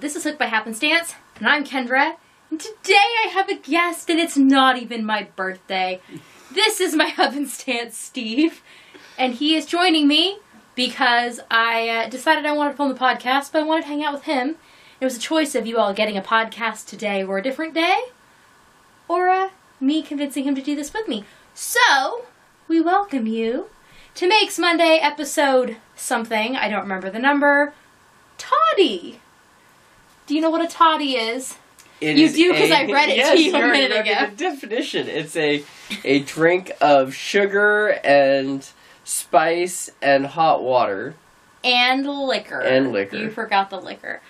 this is Hooked by Happenstance, and I'm Kendra, and today I have a guest, and it's not even my birthday. This is my Happenstance, Steve, and he is joining me because I decided I wanted to film the podcast, but I wanted to hang out with him. It was a choice of you all getting a podcast today or a different day, or me convincing him to do this with me. So, we welcome you to Makes Monday episode something, I don't remember the number, Toddy. Do you know what a toddy is? You do, because I read it to you a minute ago. The definition. It's a drink of sugar and spice and hot water. And liquor. And liquor. You forgot the liquor.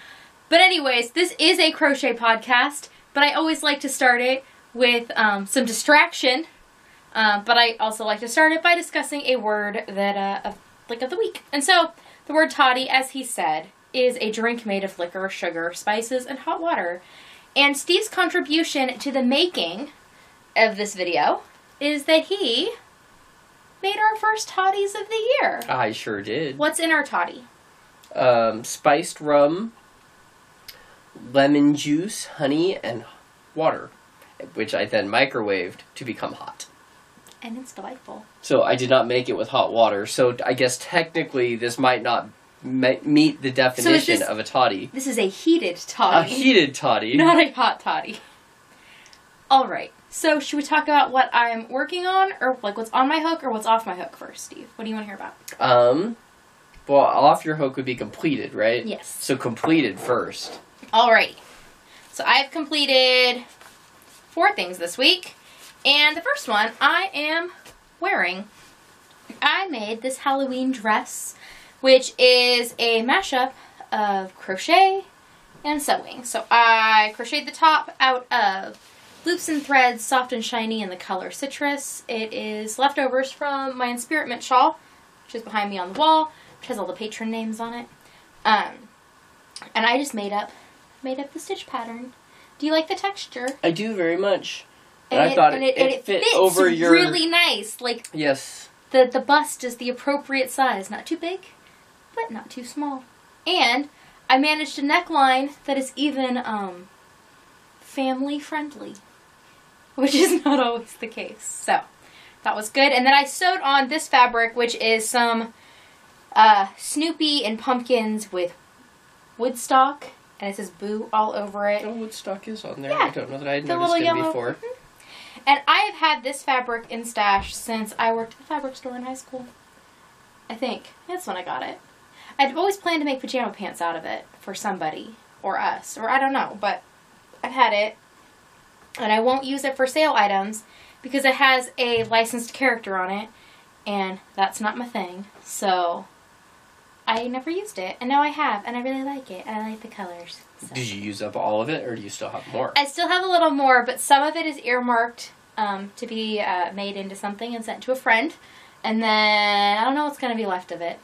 But anyways, this is a crochet podcast, but I always like to start it with some distraction. But I also like to start it by discussing a word that of the week. And so, the word toddy, as he said, is a drink made of liquor, sugar, spices, and hot water. And Steve's contribution to the making of this video is that he made our first toddies of the year. I sure did. What's in our toddy? Spiced rum, lemon juice, honey, and water, which I then microwaved to become hot. And it's delightful. So I did not make it with hot water, so I guess technically this might not meet the definition of a toddy. This is a heated toddy. A heated toddy. Not a hot toddy. Alright, so should we talk about what I'm working on, or what's on my hook, or what's off my hook first, Steve? What do you want to hear about? Well, off your hook would be completed, right? Yes. So completed first. Alrighty. So I've completed 4 things this week. And the first one I am wearing. I made this Halloween dress, which is a mashup of crochet and sewing. So I crocheted the top out of loops and threads, soft and shiny in the color citrus. It is leftovers from my Inspirit Mint shawl, which is behind me on the wall, which has all the patron names on it. And I just made up the stitch pattern. Do you like the texture? I do very much. And I thought it fit fits over your... really nice. Like, yes. The bust is the appropriate size. Not too big, but not too small. And I managed a neckline that is even family friendly, which is not always the case. So that was good. And then I sewed on this fabric, which is some Snoopy and pumpkins with Woodstock, and it says Boo all over it. Oh, Woodstock is on there. Yeah, I don't know that I had noticed it before. Mm-hmm. And I have had this fabric in stash since I worked at the fabric store in high school. I think. That's when I got it. I'd always planned to make pajama pants out of it for somebody. Or us. Or I don't know. But I've had it. And I won't use it for sale items because it has a licensed character on it. And that's not my thing. So I never used it. And now I have. And I really like it. And I like the colors. So. Did you use up all of it, or do you still have more? I still have a little more, but some of it is earmarked to be made into something and sent to a friend. And then I don't know what's going to be left of it.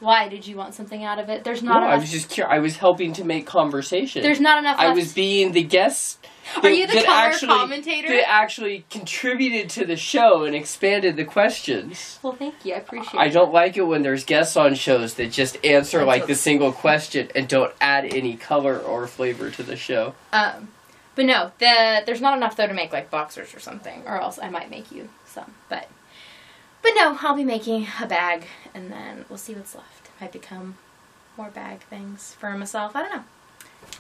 Why did you want something out of it? There's not enough. I was just curious. I was helping to make conversation. There's not enough left. I was being the guest. Are you the color commentator? That actually contributed to the show and expanded the questions. Well, thank you. I appreciate it. I don't like it when there's guests on shows that just answer the single question and don't add any color or flavor to the show. But no, there's not enough though to make like boxers or something, or else I might make you some. But no, I'll be making a bag, and then we'll see what's left. Might become more bag things for myself. I don't know.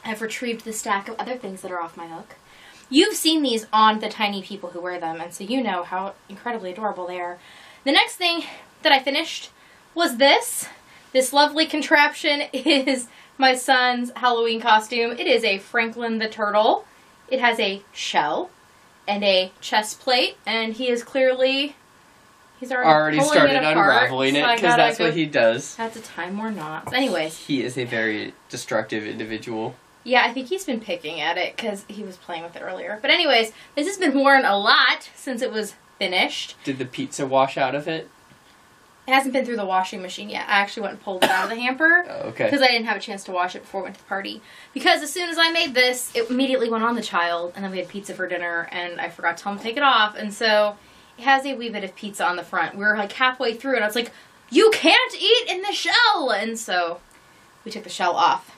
I've retrieved the stack of other things that are off my hook. You've seen these on the tiny people who wear them, and so you know how incredibly adorable they are. The next thing that I finished was this. This lovely contraption is my son's Halloween costume. It is a Franklin the Turtle. It has a shell and a chest plate, and he is clearly... He's already started unraveling it, because that's what he does. Have to tie more knots. Anyways. He is a very destructive individual. Yeah, I think he's been picking at it, because he was playing with it earlier. But anyways, this has been worn a lot since it was finished. Did the pizza wash out of it? It hasn't been through the washing machine yet. I actually went and pulled it out of the hamper. Oh, okay. Because I didn't have a chance to wash it before I went to the party. Because as soon as I made this, it immediately went on the child, and then we had pizza for dinner, and I forgot to tell him to take it off, and so... It has a wee bit of pizza on the front. We were like halfway through and I was like, you can't eat in the shell! And so we took the shell off.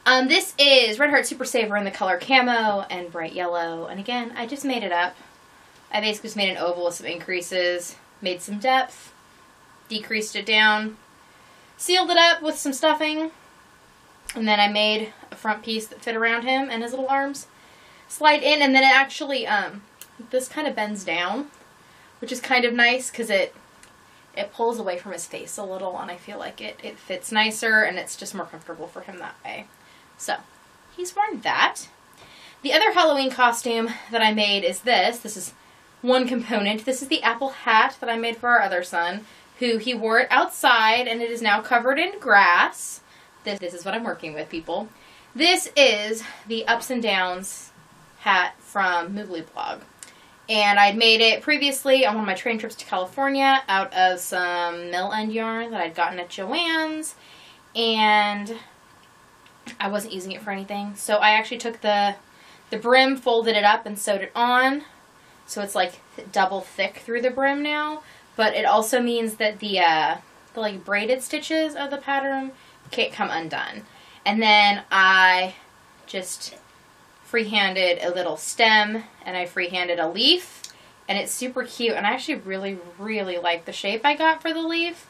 This is Red Heart Super Saver in the color camo and bright yellow. And again, I just made it up. I basically just made an oval with some increases, made some depth, decreased it down, sealed it up with some stuffing, and then I made a front piece that fit around him and his little arms slide in, and then it actually, this kind of bends down, which is kind of nice because it pulls away from his face a little, and I feel like it fits nicer, and it's just more comfortable for him that way. So, he's worn that. The other Halloween costume that I made is this. This is one component. This is the apple hat that I made for our other son, who he wore it outside, and it is now covered in grass. This is what I'm working with, people. This is the Ups and Downs hat from Moogly Blog. And I'd made it previously on one of my train trips to California out of some mill end yarn that I'd gotten at Joann's. And I wasn't using it for anything. So I actually took the brim, folded it up, and sewed it on. So it's like double thick through the brim now. But it also means that the like braided stitches of the pattern can't come undone. And then I just freehanded a little stem, and I freehanded a leaf, and it's super cute, and I actually really, really like the shape I got for the leaf,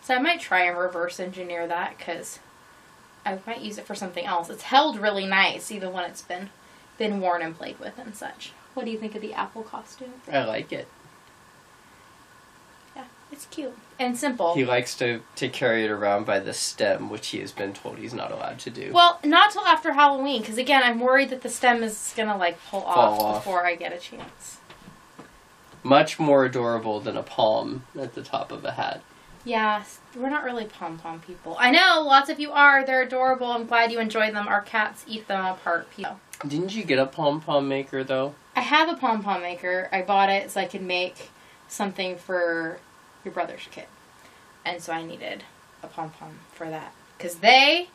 so I might try and reverse engineer that, because I might use it for something else. It's held really nice, even when it's been worn and played with and such. What do you think of the apple costume? I like it. Yeah, it's cute and simple. He likes to carry it around by the stem, which he has been told he's not allowed to do. Well, not till after Halloween, because again, I'm worried that the stem is going to like fall off before I get a chance. Much more adorable than a palm at the top of a hat. Yeah, we're not really pom-pom people. I know, lots of you are. They're adorable. I'm glad you enjoy them. Our cats eat them apart. Didn't you get a pom-pom maker, though? I have a pom-pom maker. I bought it so I could make something for your brother's kid. And so I needed a pom-pom for that. Because they,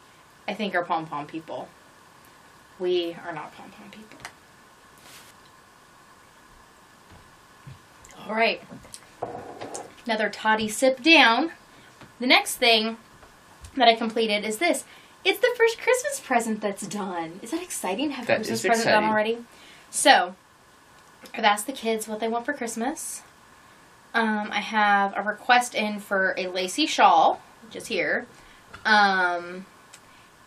I think, are pom-pom people. We are not pom-pom people. Alright. Another Toddy sip down. The next thing that I completed is this. It's the first Christmas present that's done. Is that exciting? Have a Christmas present done already? So, I've asked the kids what they want for Christmas. I have a request in for a lacy shawl, which is here.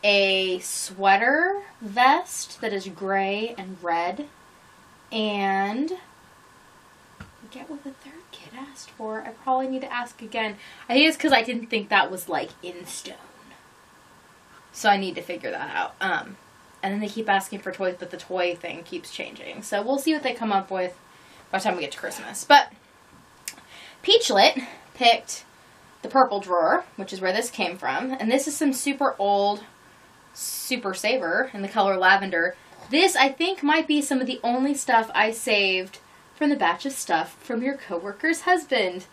A sweater vest that is gray and red. And I forget what the third kid asked for. I probably need to ask again. I think it's because I didn't think that was like in stone. So I need to figure that out. And then they keep asking for toys, but the toy thing keeps changing. So we'll see what they come up with by the time we get to Christmas. But Peachlet picked the purple drawer, which is where this came from. And this is some super old Super Saver in the color lavender. This, I think, might be some of the only stuff I saved from the batch of stuff from your coworker's husband.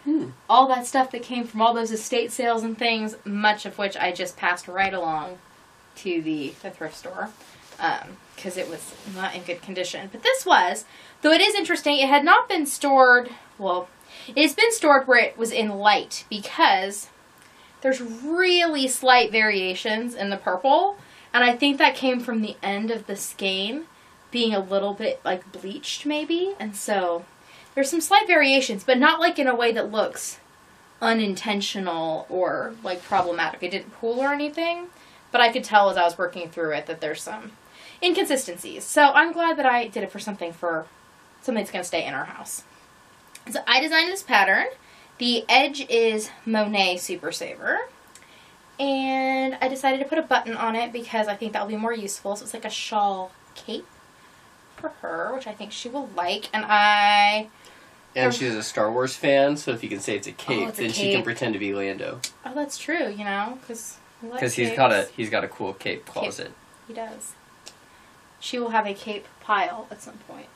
All that stuff that came from all those estate sales and things, much of which I just passed right along to the thrift store because it was not in good condition. But this was, though it is interesting, it had not been stored, well, it's been stored where it was in light because there's really slight variations in the purple, and I think that came from the end of the skein being a little bit like bleached maybe, and so there's some slight variations, but not like in a way that looks unintentional or like problematic. It didn't pool or anything, but I could tell as I was working through it that there's some inconsistencies. So I'm glad that I did it for something that's going to stay in our house. So I designed this pattern. The edge is Monet Super Saver. And I decided to put a button on it because I think that will be more useful. So it's like a shawl cape for her, which I think she will like. And she's a Star Wars fan, so if you can say it's a cape, then she can pretend to be Lando. Oh, that's true, you know, because he's got a cool cape closet. He does. She will have a cape pile at some point.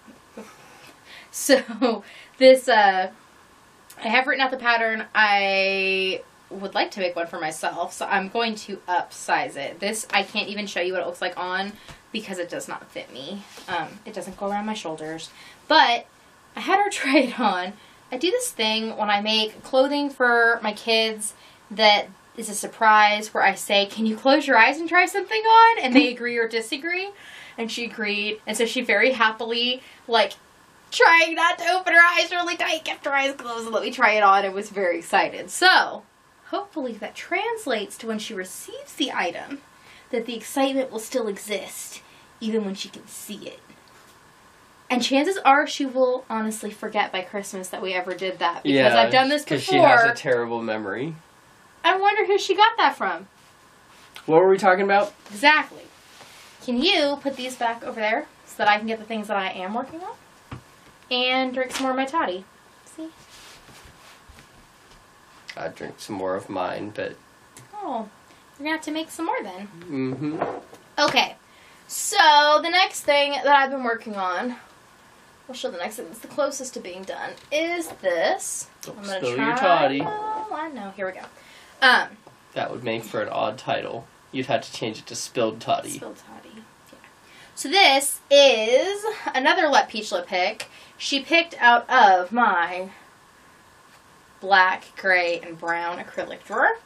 So this, I have written out the pattern. I would like to make one for myself, so I'm going to upsize it. This, I can't even show you what it looks like on because it does not fit me. It doesn't go around my shoulders. But I had her try it on. I do this thing when I make clothing for my kids that is a surprise where I say, can you close your eyes and try something on? And they agree or disagree. And she agreed. And so she very happily, like, trying not to open her eyes really tight, kept her eyes closed and let me try it on and was very excited. So, hopefully that translates to when she receives the item, that the excitement will still exist, even when she can see it. And chances are she will honestly forget by Christmas that we ever did that. Because I've done this before. Because she has a terrible memory. I wonder who she got that from. What were we talking about? Exactly. Can you put these back over there so that I can get the things that I am working on? And drink some more of my toddy. See? I'd drink some more of mine, but... Oh, you're going to have to make some more then. Mm-hmm. Okay. So, the next thing that I've been working on, we'll show the next thing that's the closest to being done, is this. Don't I'm gonna spill try. your toddy. Oh, I know. Here we go. That would make for an odd title. You'd have to change it to Spilled Toddy. Spilled Toddy. Yeah. So this is another Let Peachlet pick. She picked out of my black, gray, and brown acrylic drawer.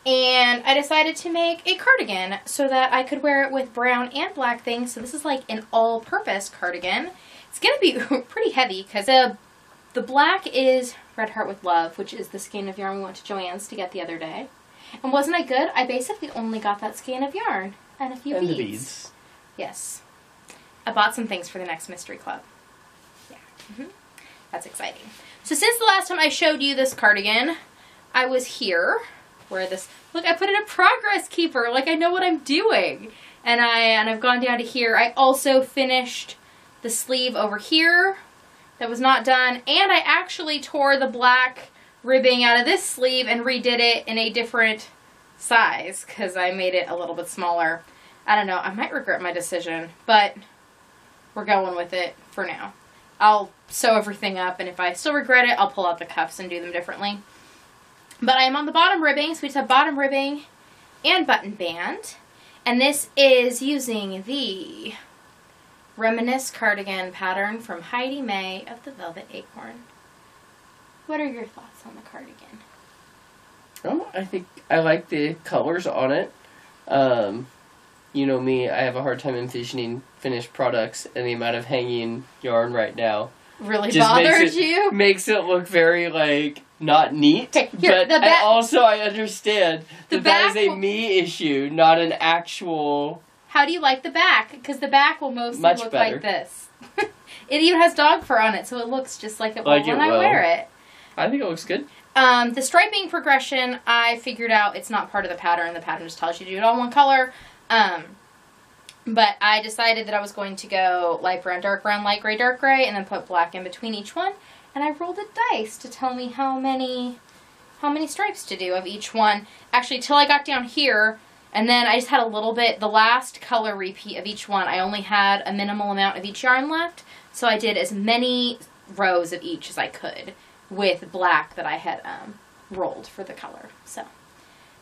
And I decided to make a cardigan so that I could wear it with brown and black things. So this is like an all-purpose cardigan. It's going to be pretty heavy because the black is Red Heart with Love, which is the skein of yarn we went to Joann's to get the other day. And wasn't I good? I basically only got that skein of yarn and a few beads. And the beads. Yes. I bought some things for the next mystery club. Yeah. That's exciting. So since the last time I showed you this cardigan, I was here where this, look, I put in a progress keeper, like I know what I'm doing. And I've gone down to here. I also finished the sleeve over here that was not done, and I actually tore the black ribbing out of this sleeve and redid it in a different size because I made it a little bit smaller. I don't know, I might regret my decision, but we're going with it for now. I'll sew everything up, and if I still regret it, I'll pull out the cuffs and do them differently. But I am on the bottom ribbing, so we just have bottom ribbing and button band. And this is using the Reminisce cardigan pattern from Heidi May of the Velvet Acorn. What are your thoughts on the cardigan? Oh, I think I like the colors on it. You know me, I have a hard time envisioning finished products, and the amount of hanging yarn right now really bothers you? Makes it look very, like, not neat. Okay, here, but I understand that is a me issue, not an actual... How do you like the back? Because the back will mostly look better. like this. It even has dog fur on it, so it looks just like it will when I wear it. I think it looks good. The striping progression, I figured out it's not part of the pattern. The pattern just tells you to do it all in one color. But I decided that I was going to go light brown, dark brown, light gray, dark gray, and then put black in between each one. And I rolled a dice to tell me how many stripes to do of each one. Actually, till I got down here, and then I just had a little bit, the last color repeat of each one, I only had a minimal amount of each yarn left. So I did as many rows of each as I could with black that I had rolled for the color. So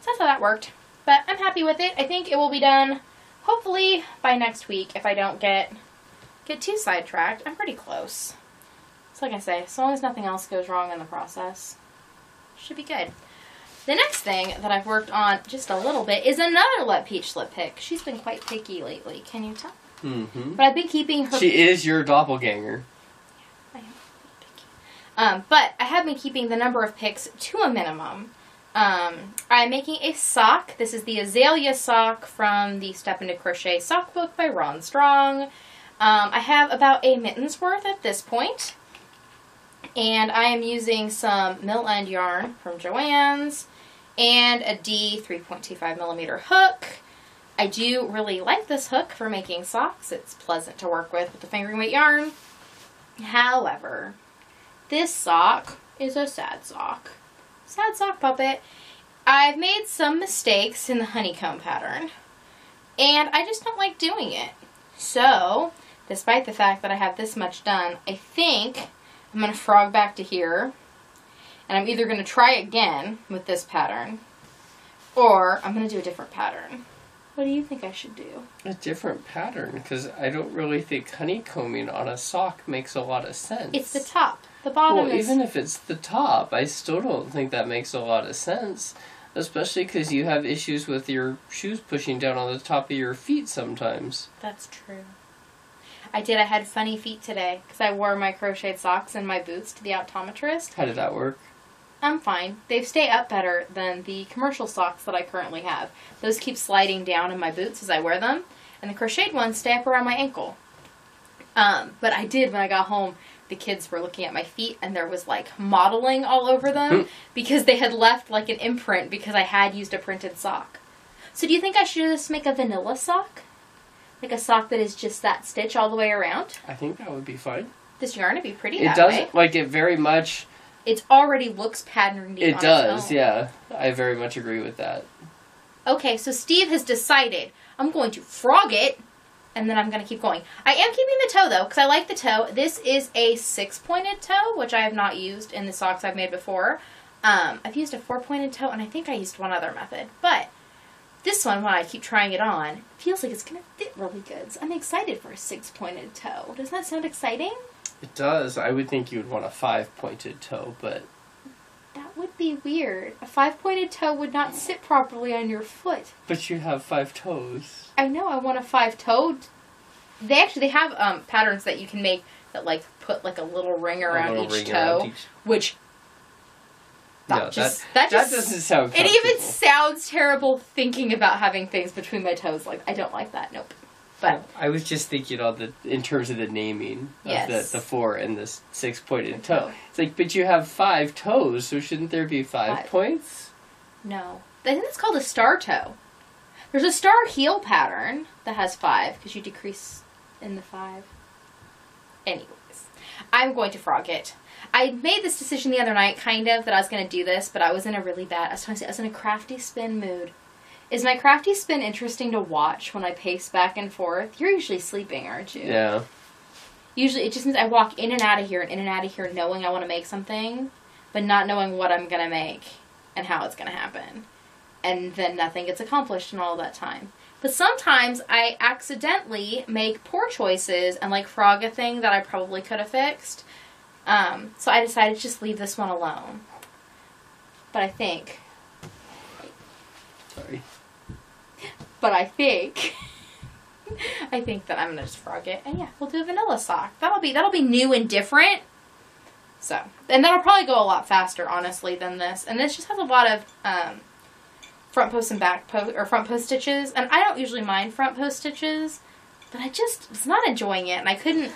that's how that worked. But I'm happy with it. I think it will be done hopefully by next week if I don't get too sidetracked. I'm pretty close. So like I say, as long as nothing else goes wrong in the process, should be good. The next thing that I've worked on just a little bit is another Let Peachlet pick. She's been quite picky lately, can you tell? Mm-hmm. But I've been keeping her... She is your doppelganger. Yeah, I am picky. But I have been keeping the number of picks to a minimum. I'm making a sock. This is the Azalea sock from the Step Into Crochet sock book by Ron Strong. I have about a mitten's worth at this point. And I am using some mill end yarn from Joann's and a D 3.25 millimeter hook. I do really like this hook for making socks. It's pleasant to work with the fingering weight yarn. However, this sock is a sad sock. Sad sock puppet. I've made some mistakes in the honeycomb pattern, and I just don't like doing it. So, despite the fact that I have this much done, I think I'm going to frog back to here, and I'm either going to try again with this pattern, or I'm going to do a different pattern. What do you think I should do? A different pattern, because I don't really think honeycombing on a sock makes a lot of sense. It's the top. The bottom is... Well, even if it's the top, I still don't think that makes a lot of sense. Especially because you have issues with your shoes pushing down on the top of your feet sometimes. That's true. I did. I had funny feet today because I wore my crocheted socks and my boots to the optometrist. How did that work? I'm fine. They stay up better than the commercial socks that I currently have. Those keep sliding down in my boots as I wear them, and the crocheted ones stay up around my ankle. But I did, when I got home, the kids were looking at my feet, and there was, like, modeling all over them because they had left, like, an imprint because I had used a printed sock. So do you think I should just make a vanilla sock? Like a sock that is just that stitch all the way around? I think that would be fine. This yarn would be pretty It that does, way. like, it very much... It already looks patterned. It does, yeah. I very much agree with that. Okay, so Steve has decided I'm going to frog it, and then I'm going to keep going. I am keeping the toe, though, because I like the toe. This is a 6-pointed toe, which I have not used in the socks I've made before. I've used a 4-pointed toe, and I think I used one other method. But this one, when I keep trying it on, feels like it's going to fit really good. So I'm excited for a 6-pointed toe. Doesn't that sound exciting? It does. I would think you would want a 5-pointed toe, but... That would be weird. A 5-pointed toe would not sit properly on your foot. But you have 5 toes. I know, I want a 5-toed. They have patterns that you can make that, like, put, like, a little ring around each toe. Which... That doesn't sound comfortable. It even sounds terrible thinking about having things between my toes. Like, I don't like that. Nope. But I was just thinking in terms of the naming of the 4 and the 6-pointed toe. It's like, but you have 5 toes, so shouldn't there be 5 points? No. I think it's called a star toe. There's a star heel pattern that has 5, because you decrease in the 5. Anyways, I'm going to frog it. I made this decision the other night, kind of, that I was going to do this, but I was in a really bad, I was in a crafty spin mood. Is my crafty spin interesting to watch when I pace back and forth? You're usually sleeping, aren't you? Yeah. Usually, it just means I walk in and out of here and in and out of here knowing I want to make something, but not knowing what I'm going to make and how it's going to happen. And then nothing gets accomplished in all that time. But sometimes I accidentally make poor choices and, like, frog a thing that I probably could have fixed. So I decided to just leave this one alone. But I think... Sorry. But I think that I'm gonna just frog it, and yeah, we'll do a vanilla sock. That'll be new and different. So, and that'll probably go a lot faster, honestly, than this. And this just has a lot of front post and back post or front post stitches, and I don't usually mind front post stitches, but I just was not enjoying it, and I couldn't.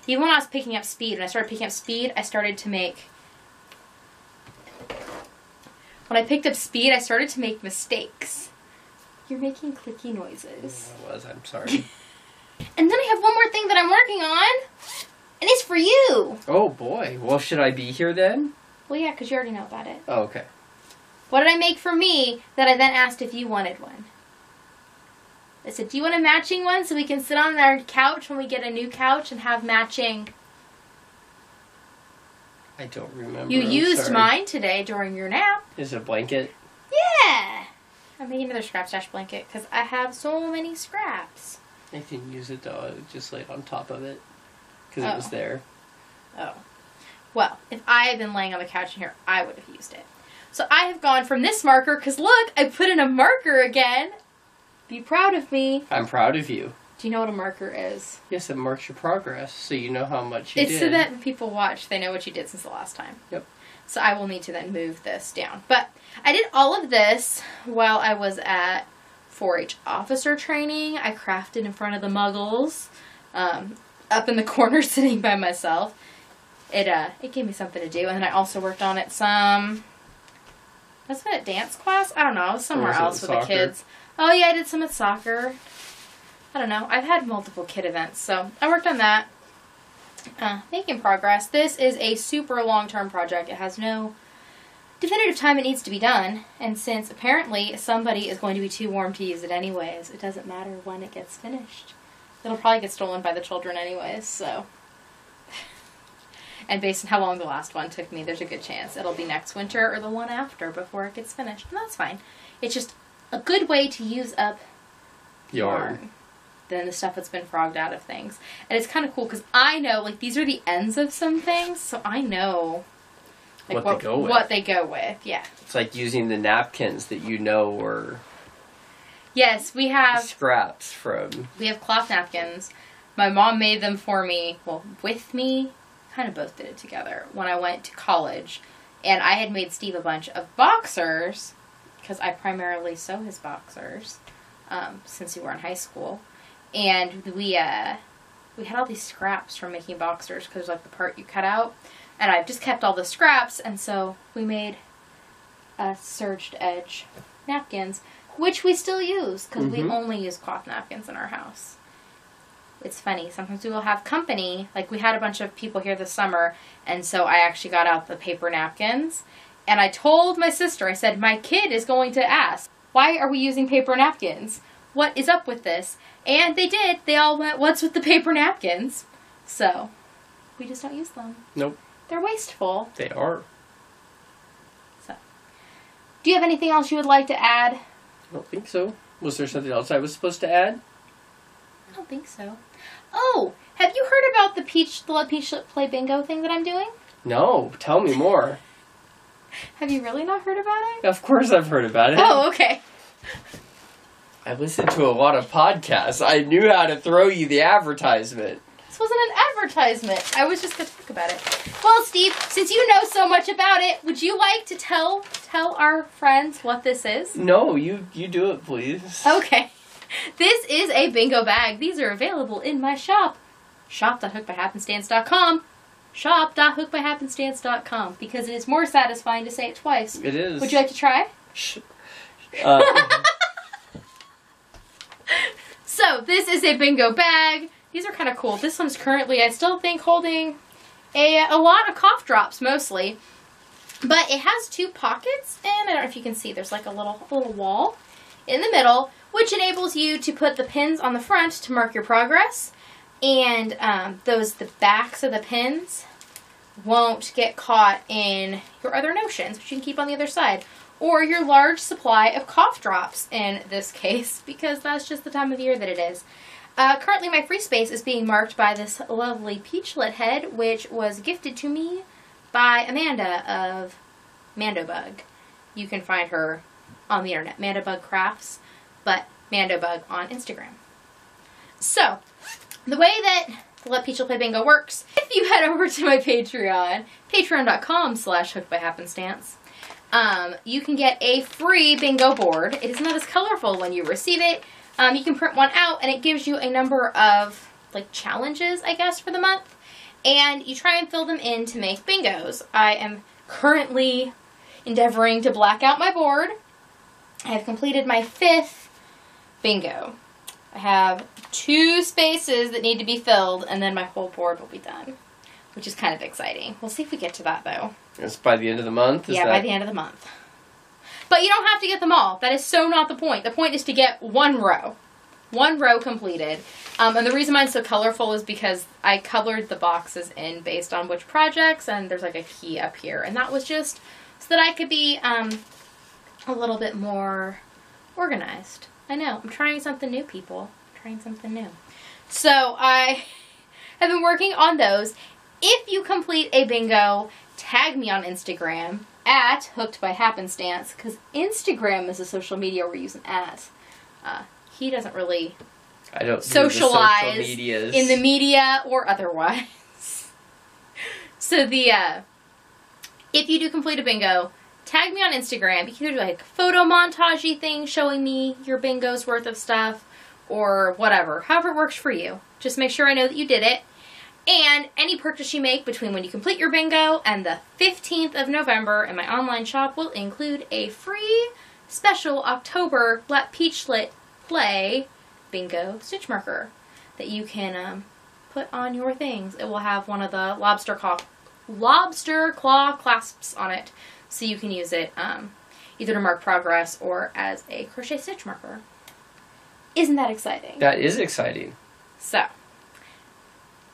Even when I was picking up speed, when I started picking up speed, I started to make. When I picked up speed, I started to make mistakes. You're making clicky noises. I was. I'm sorry. And then I have one more thing that I'm working on. And it's for you. Oh, boy. Well, should I be here then? Well, yeah, because you already know about it. Oh, okay. What did I make for me that I then asked if you wanted one? I said, do you want a matching one so we can sit on our couch when we get a new couch and have matching... I don't remember. You used mine today during your nap. Is it a blanket? Yeah. I'm making another scrap stash blanket because I have so many scraps. I didn't use it though. I just laid on top of it because it was there. Oh. Well, if I had been laying on the couch in here, I would have used it. So I have gone from this marker because look, I put in a marker again. Be proud of me. I'm proud of you. Do you know what a marker is? Yes, it marks your progress, so you know how much you did. It's so that when people watch, they know what you did since the last time. Yep. So I will need to then move this down. But I did all of this while I was at 4-H officer training. I crafted in front of the muggles, up in the corner sitting by myself. It gave me something to do. And then I also worked on it some... Was it a dance class? I don't know. I was somewhere else with the kids. Oh, yeah, I did some at soccer. I don't know. I've had multiple kid events, so I worked on that. Making progress. This is a super long-term project. It has no definitive time it needs to be done, and since apparently somebody is going to be too warm to use it anyways, it doesn't matter when it gets finished. It'll probably get stolen by the children anyways, so... And based on how long the last one took me, there's a good chance it'll be next winter or the one after before it gets finished. And that's fine. It's just a good way to use up yarn than the stuff that's been frogged out of things. And it's kind of cool because I know, like, these are the ends of some things, so I know Like what they go with. What they go with, yeah. It's like using the napkins that you know were... Yes, we have... scraps from... We have cloth napkins. My mom made them for me, well, with me. Kind of both did it together when I went to college. And I had made Steve a bunch of boxers, because I primarily sew his boxers, since we were in high school. And we had all these scraps from making boxers, because like the part you cut out. And I've just kept all the scraps, and so we made serged edge napkins, which we still use, because we only use cloth napkins in our house. It's funny, sometimes we will have company, like we had a bunch of people here this summer, and so I actually got out the paper napkins, and I told my sister, I said, my kid is going to ask, why are we using paper napkins? What is up with this? And they did. They all went, what's with the paper napkins? So, we just don't use them. Nope. They're wasteful. They are. So, do you have anything else you would like to add? I don't think so. Was there something else I was supposed to add? I don't think so. Oh, have you heard about the Let Peachlet Play Bingo thing that I'm doing? No, tell me more. Have you really not heard about it? Of course I've heard about it. Oh, okay. I listened to a lot of podcasts. I knew how to throw you the advertisement. This wasn't an advertisement. I was just going to talk about it. Well, Steve, since you know so much about it, would you like to tell our friends what this is? No, you do it, please. Okay. This is a bingo bag. These are available in my shop. Shop.HookedByHappenstance.com. Shop.HookedByHappenstance.com. Because it is more satisfying to say it twice. It is. Would you like to try? So, this is a bingo bag. These are kind of cool. This one's currently, I still think, holding a lot of cough drops, mostly. But it has two pockets, and I don't know if you can see, there's like a little wall in the middle, which enables you to put the pins on the front to mark your progress. And the backs of the pins won't get caught in your other notions, which you can keep on the other side. Or your large supply of cough drops, in this case, because that's just the time of year that it is. Currently, my free space is being marked by this lovely peachlet head, which was gifted to me by Amanda of Mandobug. You can find her on the internet, Mandobug Crafts, but Mandobug on Instagram. So, the way that the Let Peachlet Play Bingo works, if you head over to my Patreon, patreon.com/HookedByHappenstance, you can get a free bingo board. It is not as colorful when you receive it. You can print one out, and it gives you a number of, like, challenges, I guess, for the month. And you try and fill them in to make bingos. I am currently endeavoring to black out my board. I have completed my 5th bingo. I have 2 spaces that need to be filled, and then my whole board will be done, which is kind of exciting. We'll see if we get to that, though. It's by the end of the month? By the end of the month. But you don't have to get them all. That is so not the point. The point is to get one row. One row completed. And the reason mine's so colorful is because I colored the boxes in based on which projects, and there's like a key up here. And that was just so that I could be a little bit more organized. I know. I'm trying something new, people. I'm trying something new. So I have been working on those. If you complete a bingo, tag me on Instagram at HookedByHappenstance, because Instagram is a social media we're using at. He doesn't really socialize in the media or otherwise. So if you do complete a bingo, tag me on Instagram. You can do like photo montage-y thing showing me your bingo's worth of stuff or whatever. However it works for you. Just make sure I know that you did it. And any purchase you make between when you complete your bingo and the 15th of November in my online shop will include a free special October Let Peachlet Play bingo stitch marker that you can put on your things. It will have one of the lobster claw clasps on it, so you can use it either to mark progress or as a crochet stitch marker. Isn't that exciting? That is exciting. So,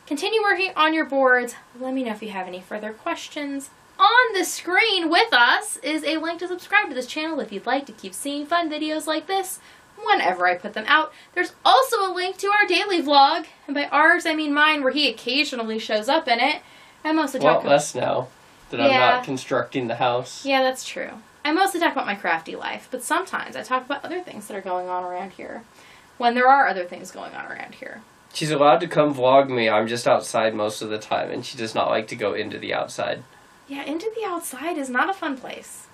continue working on your boards. Let me know if you have any further questions. On the screen with us is a link to subscribe to this channel if you'd like to keep seeing fun videos like this whenever I put them out. There's also a link to our daily vlog, and by ours I mean mine, where he occasionally shows up in it. I mostly talk less now. that I'm not constructing the house. Yeah, that's true. I mostly talk about my crafty life, but sometimes I talk about other things that are going on around here. When there are other things going on around here. She's allowed to come vlog me. I'm just outside most of the time, and she does not like to go into the outside. Yeah, into the outside is not a fun place.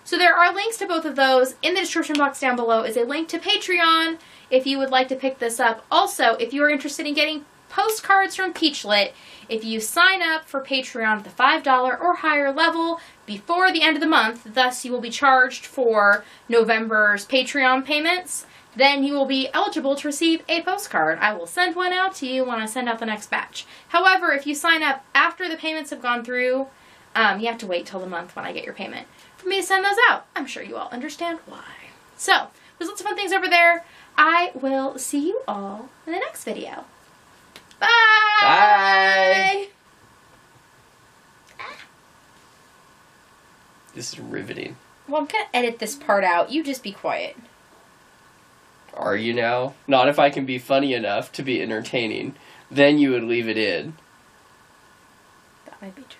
So there are links to both of those. In the description box down below is a link to Patreon if you would like to pick this up. Also, if you are interested in getting postcards from Peachlit, if you sign up for Patreon at the $5 or higher level before the end of the month, thus you will be charged for November's Patreon payments, then you will be eligible to receive a postcard. I will send one out to you when I send out the next batch. However, if you sign up after the payments have gone through, you have to wait till the month when I get your payment for me to send those out. I'm sure you all understand why. So, there's lots of fun things over there. I will see you all in the next video. Bye! Bye! This is riveting. Well, I'm going to edit this part out. You just be quiet. Are you now? Not if I can be funny enough to be entertaining. Then you would leave it in. That might be true.